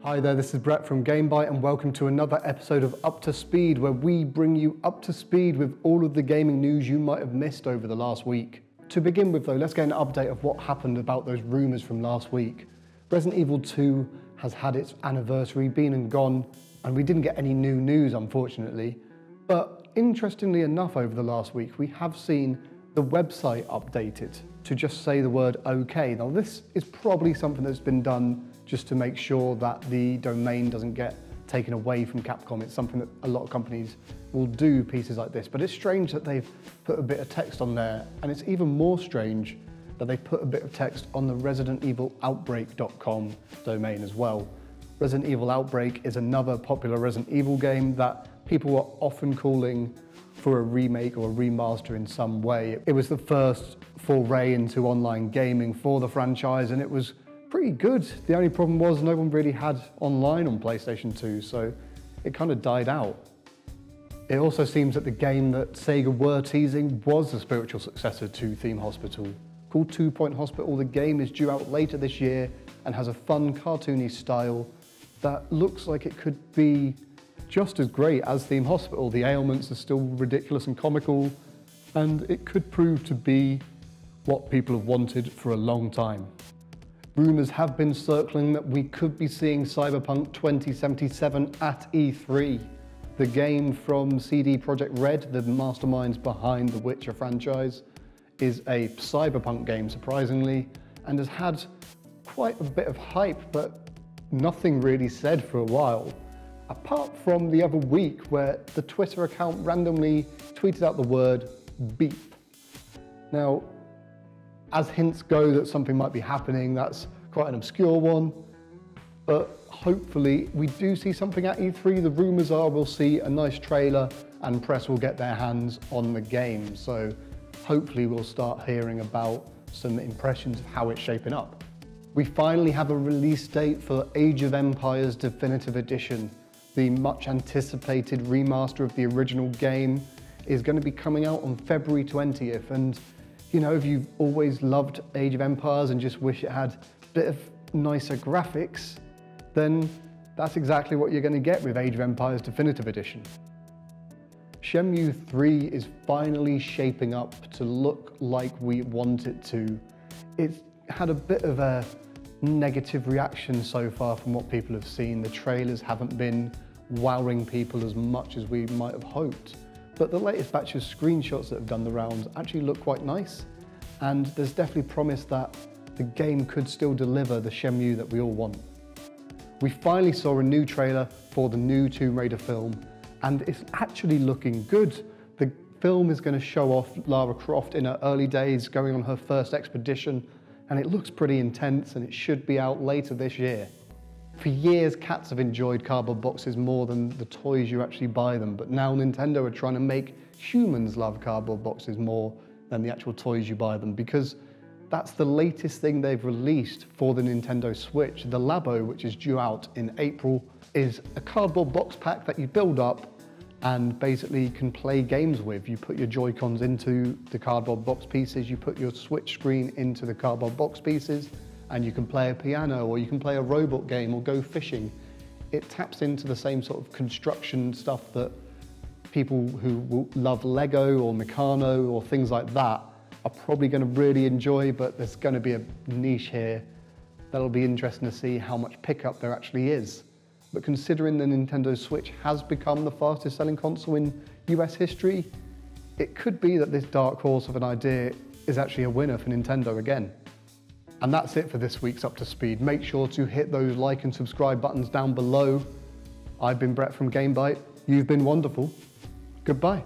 Hi there, this is Brett from GameBite and welcome to another episode of Up to Speed, where we bring you up to speed with all of the gaming news you might have missed over the last week. To begin with though, let's get an update of what happened about those rumours from last week. Resident Evil 2 has had its anniversary, been and gone, and we didn't get any new news unfortunately. But interestingly enough, over the last week we have seen the website updated to just say the word OK. Now this is probably something that's been done just to make sure that the domain doesn't get taken away from Capcom. It's something that a lot of companies will do pieces like this, but it's strange that they've put a bit of text on there, and it's even more strange that they put a bit of text on the ResidentEvilOutbreak.com domain as well. Resident Evil Outbreak is another popular Resident Evil game that people are often calling for a remake or a remaster in some way. It was the first foray into online gaming for the franchise, and it was pretty good. The only problem was no one really had online on PlayStation 2, so it kind of died out. It also seems that the game that Sega were teasing was the spiritual successor to Theme Hospital. Called 2 Point Hospital, the game is due out later this year and has a fun, cartoony style that looks like it could be just as great as Theme Hospital. The ailments are still ridiculous and comical, and it could prove to be what people have wanted for a long time. Rumours have been circling that we could be seeing Cyberpunk 2077 at E3. The game from CD Projekt Red, the masterminds behind the Witcher franchise, is a Cyberpunk game, surprisingly, and has had quite a bit of hype, but nothing really said for a while. Apart from the other week where the Twitter account randomly tweeted out the word beep. Now, as hints go that something might be happening, that's quite an obscure one, but hopefully we do see something at E3. The rumours are we'll see a nice trailer and press will get their hands on the game, so hopefully we'll start hearing about some impressions of how it's shaping up. We finally have a release date for Age of Empires Definitive Edition. The much anticipated remaster of the original game is going to be coming out on February 20th, and you know, if you've always loved Age of Empires and just wish it had a bit of nicer graphics, then that's exactly what you're going to get with Age of Empires Definitive Edition. Shenmue 3 is finally shaping up to look like we want it to. It's had a bit of a negative reaction so far from what people have seen. The trailers haven't been wowing people as much as we might have hoped. But the latest batch of screenshots that have done the rounds actually look quite nice, and there's definitely promise that the game could still deliver the Shenmue that we all want. We finally saw a new trailer for the new Tomb Raider film, and it's actually looking good. The film is going to show off Lara Croft in her early days going on her first expedition, and it looks pretty intense, and it should be out later this year. For years, cats have enjoyed cardboard boxes more than the toys you actually buy them, but now Nintendo are trying to make humans love cardboard boxes more than the actual toys you buy them, because that's the latest thing they've released for the Nintendo Switch. The Labo, which is due out in April, is a cardboard box pack that you build up and basically can play games with. You put your Joy-Cons into the cardboard box pieces, you put your Switch screen into the cardboard box pieces, and you can play a piano, or you can play a robot game, or go fishing. It taps into the same sort of construction stuff that people who love Lego or Meccano or things like that are probably going to really enjoy, but there's going to be a niche here that'll be interesting to see how much pickup there actually is. But considering the Nintendo Switch has become the fastest selling console in US history, it could be that this dark horse of an idea is actually a winner for Nintendo again. And that's it for this week's Up to Speed. Make sure to hit those like and subscribe buttons down below. I've been Brett from GameBite. You've been wonderful. Goodbye.